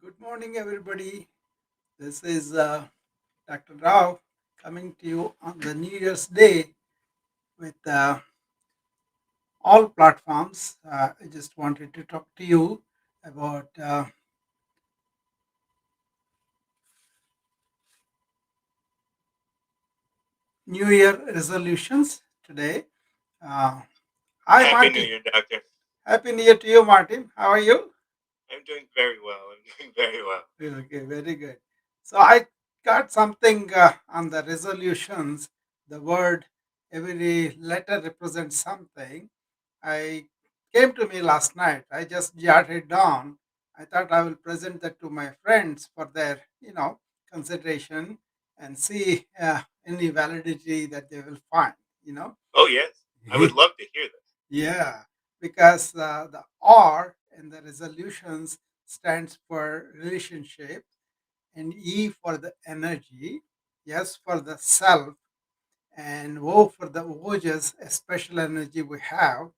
Good morning, everybody. This is Dr. Rao coming to you on the New Year's Day with all platforms. I just wanted to talk to you about New Year resolutions today. Uh, Hi, Happy New Martin. Year, Doctor. Happy New Year to you, Martin. How are you? I'm doing very well. I'm doing very well. Okay, very good. So I got something on the resolutions. The word, every letter represents something. I came to me last night. I just jotted down. I thought I will present that to my friends for their, consideration and see any validity that they will find. You know. Oh, yes. I would love to hear this. Yeah, because the R in the resolutions stands for relationship, and E for the energy, S for the self, and O for the ojas, a special energy we have,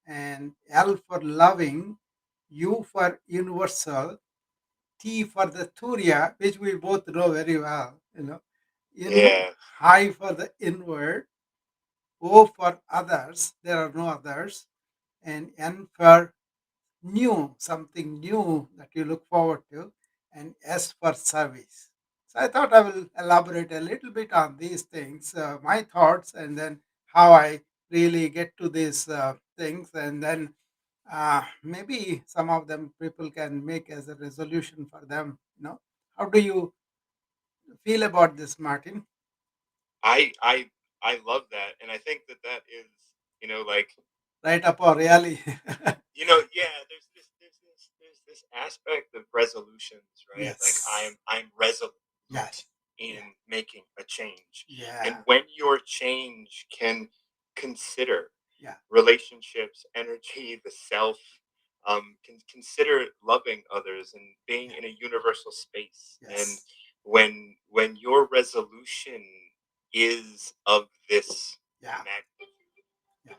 and L for loving, U for universal, T for the Turiya, which we both know very well, Yeah. I for the inward, O for others, there are no others, and N for new, something new that you look forward to, and S for service. So I thought I will elaborate a little bit on these things, my thoughts, and then how I really get to these things, and then maybe some of them people can make as a resolution for them. How do you feel about this, Martin? I I I love that, and I think that is, like, Right up or really? yeah. There's this aspect of resolutions, right? Like Yes. I'm resolute Yes. in Yeah. making a change, and Yeah. when your change can consider Yeah. relationships, energy, the self. Can consider loving others and being Yeah. in a universal space. And Yes. when your resolution is of this Yeah. magnitude, Yeah.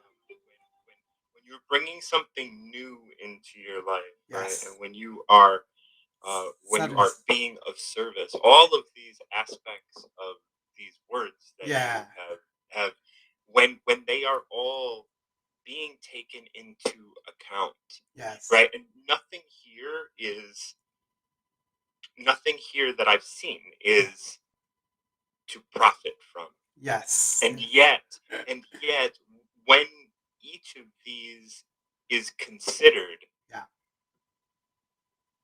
when you're bringing something new into your life, right, and Yes. when you are Service. being of service, all of these aspects of these words that you Yeah. have when they are all being taken into account, Yes. right? And nothing here that I've seen Yeah. is to profit from. Yes. And yet, when each of these is considered, Yeah.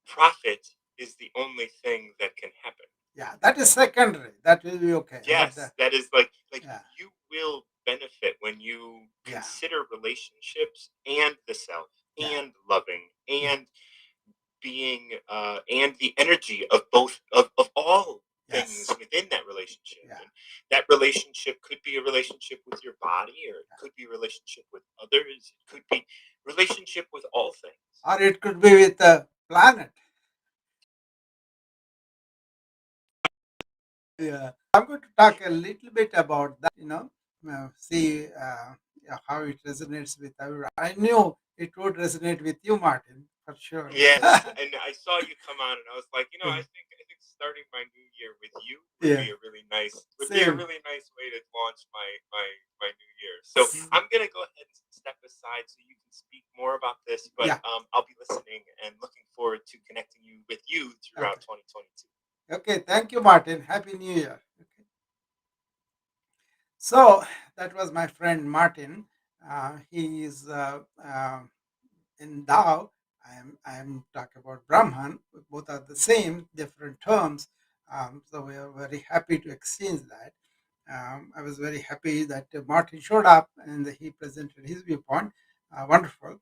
profit is the only thing that can happen. Yeah. That is secondary. That will be okay. But Yes, that is like yeah. you will benefit when you Yeah. consider relationships and the self Yeah. and loving Yeah. and being and the energy of both of all things Yes. within that relationship. Yeah. And that relationship could be a relationship with your body, or it could be a relationship with others, it could be relationship with all things. Or it could be with the planet. Yeah. I'm going to talk a little bit about that, see yeah, how it resonates with everyone. I knew it would resonate with you, Martin, for sure. Yes, and I saw you come on, and I was like, I think starting my new year with you Yeah. would be a Same. really nice way to launch my new year. So I'm gonna go ahead and step aside so you can speak more about this, but Yeah. I'll be listening and looking forward to connecting with you throughout Okay. 2022. Okay. Thank you, Martin. Happy New Year. Okay. So that was my friend Martin. He is in Tao. I am talking about Brahman. Both are the same, different terms. So we are very happy to exchange that. I was very happy that Martin showed up and he presented his viewpoint. Wonderful.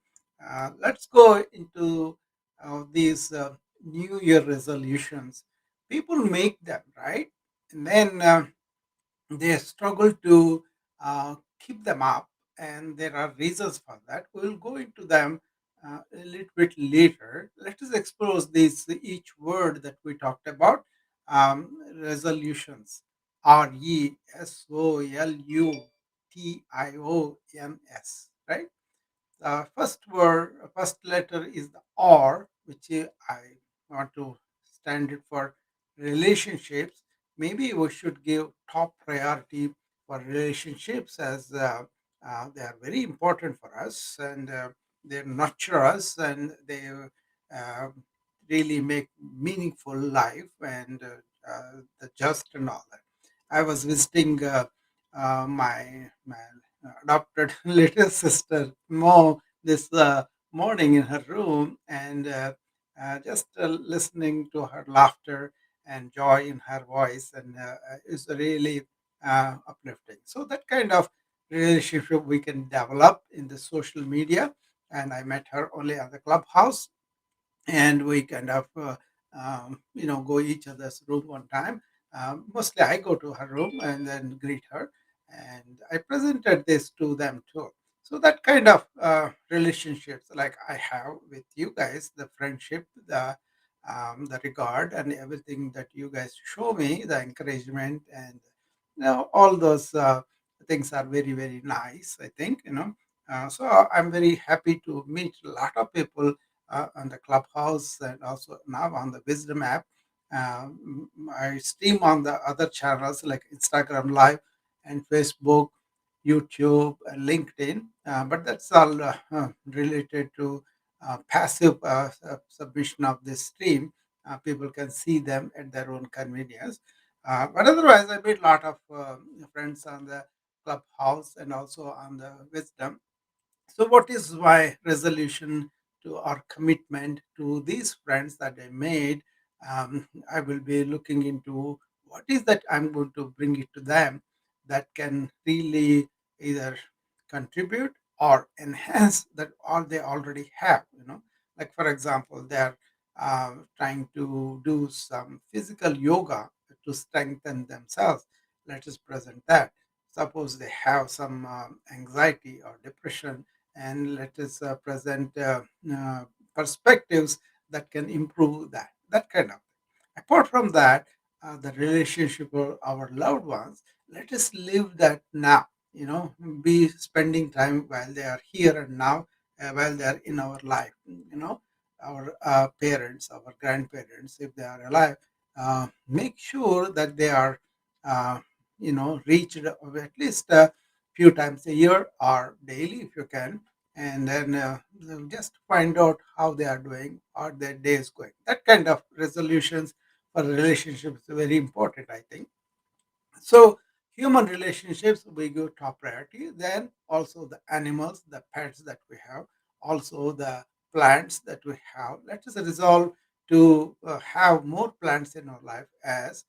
Let's go into these New Year resolutions. People make them, right? And then they struggle to keep them up, and there are reasons for that. We'll go into them a little bit later. Let us explore this each word that we talked about. Resolutions. RESOLUTIONS. Right. First letter is the R, which I want to standard for relationships, maybe we should give top priority for relationships, as they are very important for us, and they nurture us, and they uh, really make meaningful life, and the just and all that. I was visiting my adopted little sister Mo this morning in her room, and just listening to her laughter and joy in her voice, and is really uplifting. So that kind of relationship we can develop in the social media. And I met her only on the clubhouse, and we kind of go each other's room one time. Mostly I go to her room and then greet her, and I presented this to them too. So that kind of relationships like I have with you guys, the friendship, the regard, and everything that you guys show me, the encouragement, and all those things are very very nice, I think. So I'm very happy to meet a lot of people on the Clubhouse, and also now on the Wisdom app. I stream on the other channels like Instagram Live and Facebook, YouTube, and LinkedIn. But that's all related to passive submission of this stream. People can see them at their own convenience. But otherwise, I made a lot of friends on the Clubhouse and also on the Wisdom. So, what is my resolution to or commitment to these friends that I made? I will be looking into what is that I'm going to bring it to them that can really either contribute or enhance that all they already have. Like for example, they're trying to do some physical yoga to strengthen themselves. Let us present that. Suppose they have some anxiety or depression, and let us present perspectives that can improve that kind of thing. Apart from that, the relationship with our loved ones, let us live that now. Be spending time while they are here and now, while they are in our life. Our parents, our grandparents, if they are alive, make sure that they are uh, reached at least few times a year or daily if you can, and then just find out how they are doing or their day is going. That kind of resolutions for relationships is very important, I think. So human relationships we give top priority. Then also the animals, the pets that we have, also the plants that we have. Let us resolve to have more plants in our life, as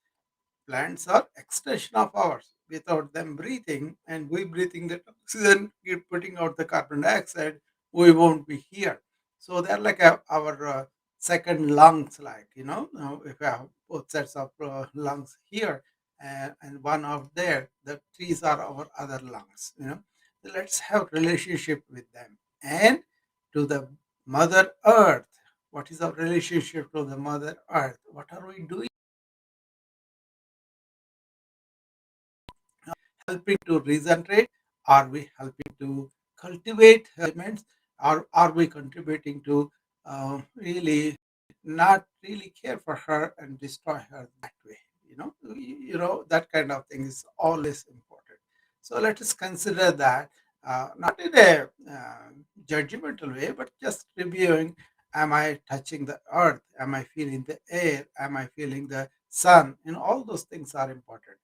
plants are extension of ours. Without them breathing and we breathing the oxygen, keep putting out the carbon dioxide, we won't be here. So they're like our second lungs, like, if we have both sets of lungs here and one out there, the trees are our other lungs. So let's have relationship with them. And to the Mother Earth, what is our relationship to the Mother Earth? What are we doing? Helping to regenerate? Are we helping to cultivate elements? Or are we contributing to really not really care for her and destroy her that way? That kind of thing is always important. So let us consider that, not in a judgmental way, but just reviewing. Am I touching the earth? Am I feeling the air? Am I feeling the sun? All those things are important.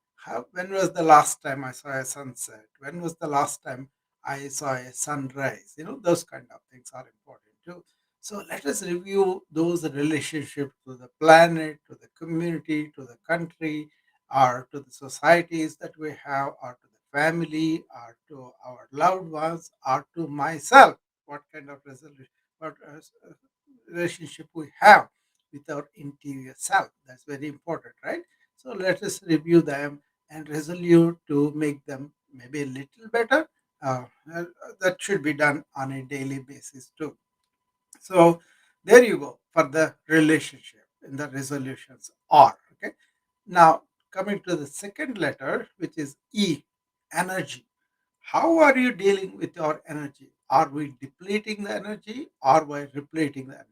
When was the last time I saw a sunset? When was the last time I saw a sunrise? Those kind of things are important too. So let us review those relationships to the planet, to the community, to the country, or to the societies that we have, or to the family, or to our loved ones, or to myself. What kind of resolution, what relationship we have with our interior self? That's very important, right? So let us review them and resolute to make them maybe a little better. Uh, uh, that should be done on a daily basis too. So there you go for the relationship in the resolutions R. Okay. Now coming to the second letter, which is E, energy. How are you dealing with your energy? Are we depleting the energy or we repleting the energy?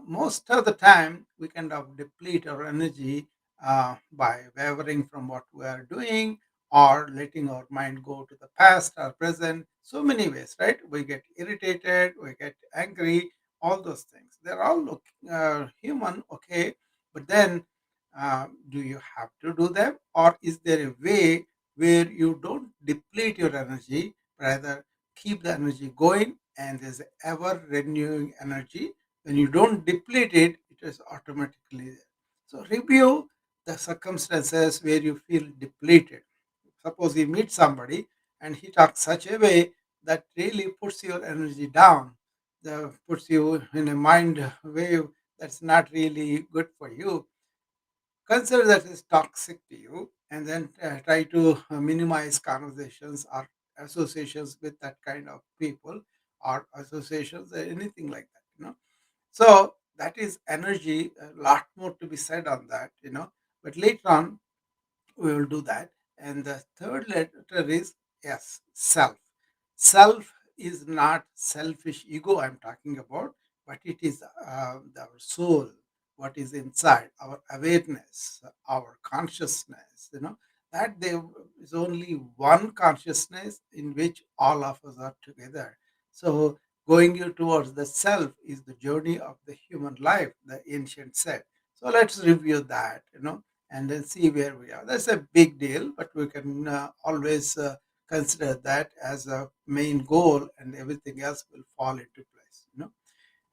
Most of the time we kind of deplete our energy by wavering from what we are doing or letting our mind go to the past or present. So many ways, right? We get irritated, we get angry, all those things. They're all human, okay, but then do you have to do them, or is there a way where you don't deplete your energy, rather keep the energy going, and there's ever renewing energy? When you don't deplete it, it is automatically there. So review the circumstances where you feel depleted. Suppose you meet somebody and he talks such a way that really puts your energy down, puts you in a mind wave that's not really good for you. Consider that is toxic to you, and then try to minimize conversations or associations with that kind of people, or associations or anything like that. So that is energy. A lot more to be said on that. But later on, we will do that. And the third letter is S, self. Self is not selfish ego I'm talking about, but it is our soul, what is inside, our awareness, our consciousness. That there is only one consciousness in which all of us are together. So going you towards the self is the journey of the human life, the ancient said. So let's review that, and then see where we are. That's a big deal, but we can always consider that as a main goal, and everything else will fall into place.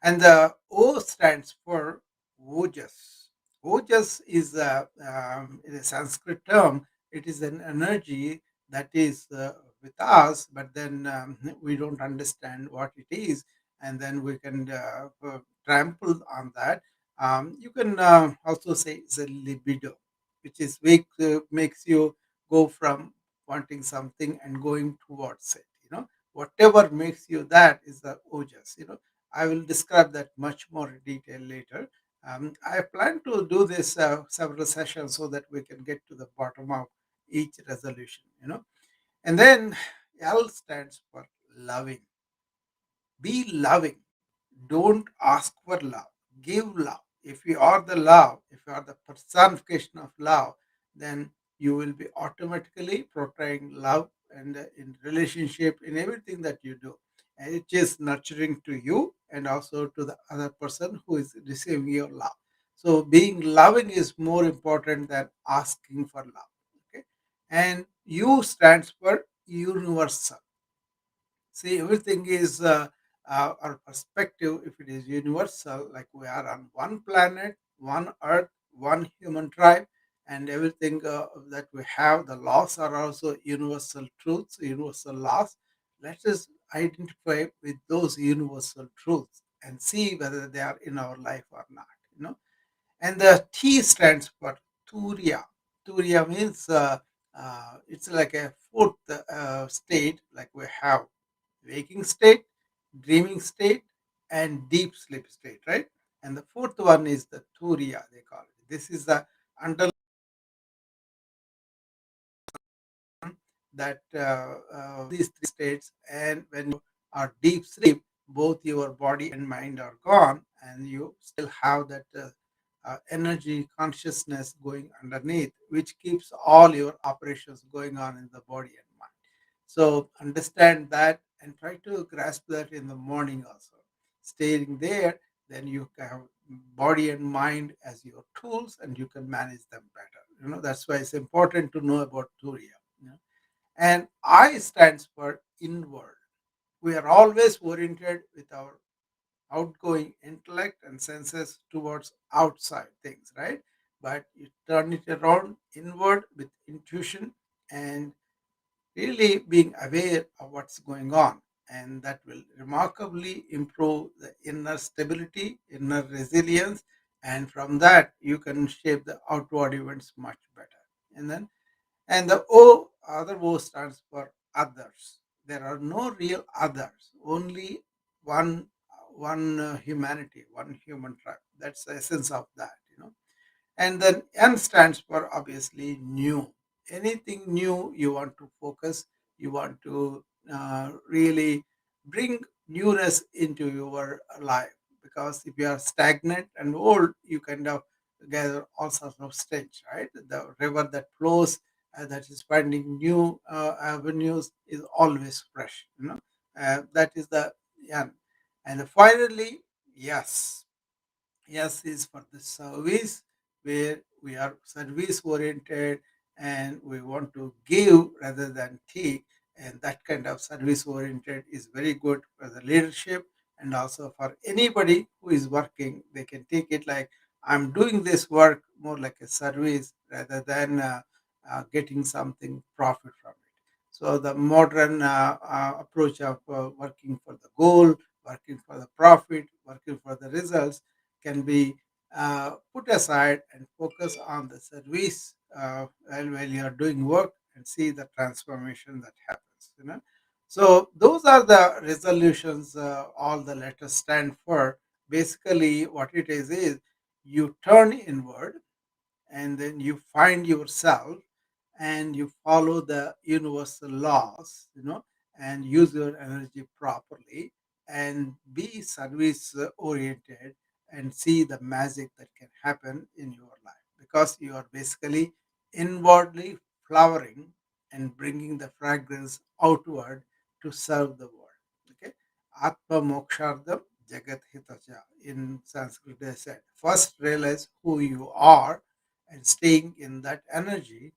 And the O stands for Ojas. Ojas is in a Sanskrit term. It is an energy that is with us, but then we don't understand what it is, and then we can trample on that. You can also say it's a libido, which is makes you go from wanting something and going towards it. Whatever makes you that is the ojas. I will describe that much more in detail later. I plan to do this several sessions so that we can get to the bottom of each resolution. And then L stands for loving. Be loving. Don't ask for love. Give love. If you are the love, if you are the personification of love, then you will be automatically portraying love and in relationship in everything that you do. And it is nurturing to you and also to the other person who is receiving your love. So being loving is more important than asking for love. Okay. And U stands for universal. See, everything is our perspective. If it is universal, like we are on one planet, one earth, one human tribe, and everything that we have, the laws are also universal truths, universal laws. Let us identify with those universal truths and see whether they are in our life or not. You know, and the T stands for Turiya. Turiya means it's like a fourth state, like we have waking state, dreaming state, and deep sleep state, right? And the fourth one is the Turiya, they call it. This is the underlying that these three states, and when you are deep sleep, both your body and mind are gone, and you still have that energy consciousness going underneath, which keeps all your operations going on in the body and mind. So understand that and try to grasp that in the morning also. Staying there, then you have body and mind as your tools, and you can manage them better. That's why it's important to know about Turiya. And I stands for inward. We are always oriented with our outgoing intellect and senses towards outside things, right? But you turn it around inward with intuition and really being aware of what's going on. And that will remarkably improve the inner stability, inner resilience. And from that, you can shape the outward events much better. And the other O stands for others. There are no real others, only one humanity, one human tribe. That's the essence of that. And then N stands for obviously new. Anything new you want to focus, you want to really bring newness into your life. because if you are stagnant and old, you kind of gather all sorts of stench, right? The river that flows, that is finding new avenues, is always fresh. That is the end. And finally, yes, S is for the service, where we are service oriented and we want to give rather than take. And that kind of service oriented is very good for the leadership, and also for anybody who is working. They can take it like, I'm doing this work more like a service rather than getting something profit from it. So the modern approach of working for the goal, working for the profit, working for the results can be put aside and focus on the service while you are doing work, and see the transformation that happens. So those are the resolutions all the letters stand for. Basically what it is you turn inward, and then you find yourself, and you follow the universal laws, and use your energy properly, and be service oriented, and see the magic that can happen in your life, because you are basically inwardly flowering and bringing the fragrance outward to serve the world. Okay. Atma mokshardam jagat hitacha, in Sanskrit they said, first realize who you are, and staying in that energy,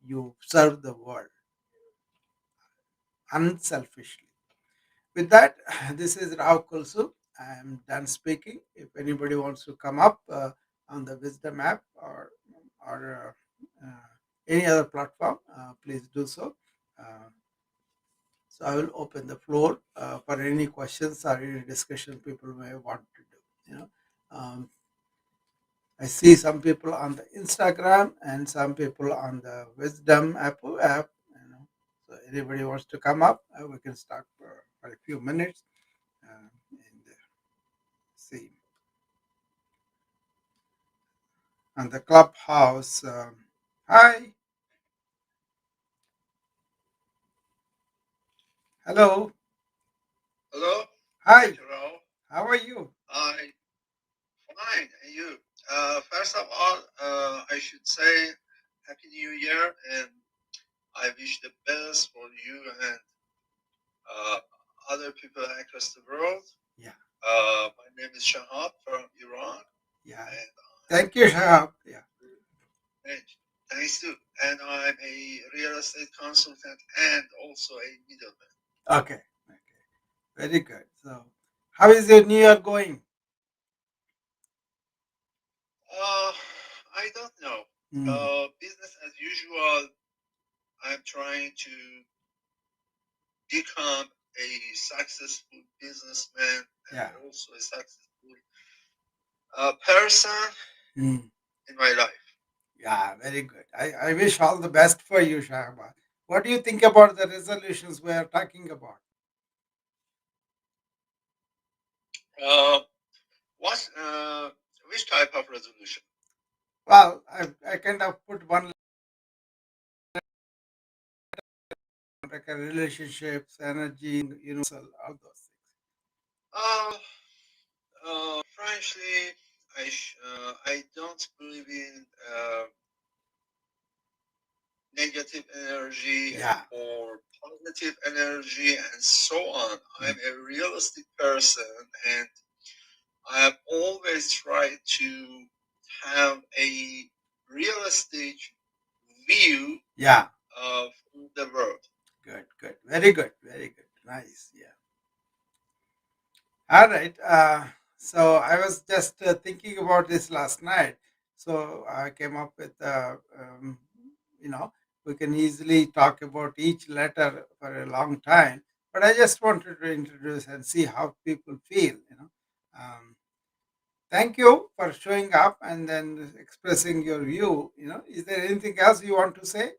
you serve the world unselfishly. With that, this is Rao Kulsu. I am done speaking. If anybody wants to come up on the Wisdom app, or any other platform, please do so. Uh, so I will open the floor for any questions or any discussion people may want to do. Um, I see some people on the Instagram and some people on the Wisdom Apple app. So anybody wants to come up, we can start for a few minutes and see on the clubhouse. Hi, hello, Hello, hi. Rao. How are you? I fine, and you? First of all, I should say Happy New Year, and I wish the best for you and uh, other people across the world. Yeah, My name is Shahab from Iran, yeah. and Thank you, Shahab. Yeah. and thanks to, and I'm a real estate consultant and also a middleman. Okay. Okay. Very good. So, how is your New Year going? Uh, I don't know. Mm, Business as usual. I'm trying to become a successful businessman and yeah. also a successful person Mm, in my life. yeah. Very good. I wish all the best for you, Shahab. What do you think about the resolutions we are talking about? Uh, what, which type of resolution? Well, I kind of put one like a relationships, energy, all those things. Uh, Frankly, I don't believe in negative energy Yeah. or positive energy and so on. Mm. I'm a realistic person and I have always tried to have a realistic view Yeah. of the world. Good. Good. Very good. Very good. Nice. Yeah. All right. So I was just thinking about this last night. So I came up with, you know, we can easily talk about each letter for a long time, but I just wanted to introduce and see how people feel. Um, Thank you for showing up and then expressing your view. Is there anything else you want to say?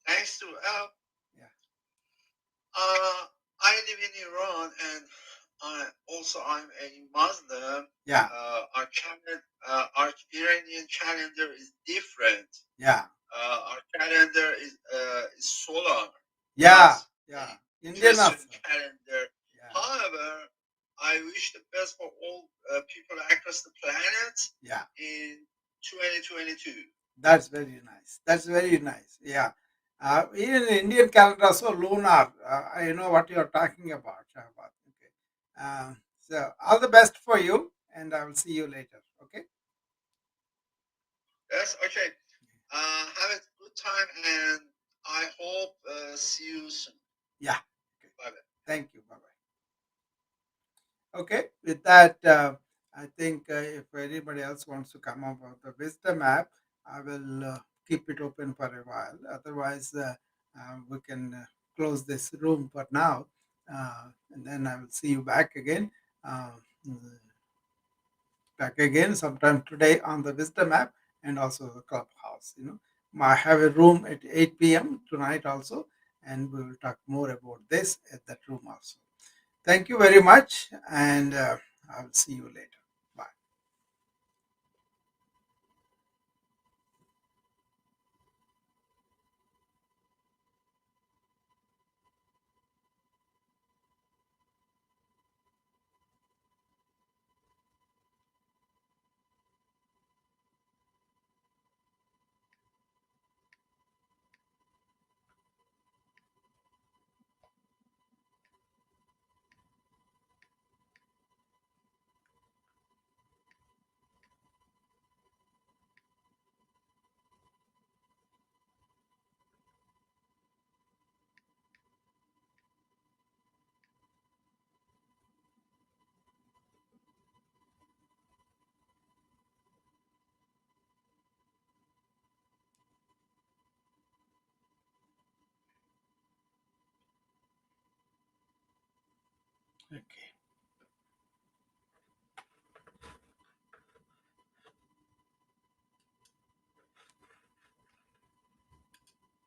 Thanks to Yeah. I live in Iran and I'm a Muslim. Yeah. Our Iranian calendar is different. Yeah. Our calendar is solar, not Yeah. a Yeah. Indian Christian also. calendar. Yeah. However, I wish the best for all people across the planet Yeah, in 2022. that's very nice. That's very nice. Yeah. Even in Indian calendar, also lunar. I know what you're talking about, Shahbaz. Okay. So all the best for you, and I will see you later. Okay. Yes, okay. Have a good time, and I hope see you soon. Yeah. Okay. Bye bye. Thank you. Bye bye. Okay, with that, I think if anybody else wants to come up with the wisdom app, I will keep it open for a while. Otherwise, we can close this room for now, and then I will see you uh, back again sometime today on the wisdom app and also the clubhouse. I have a room at 8 p.m. tonight also, and we will talk more about this at that room also. Thank you very much, and I'll see you later. Bye. Okay.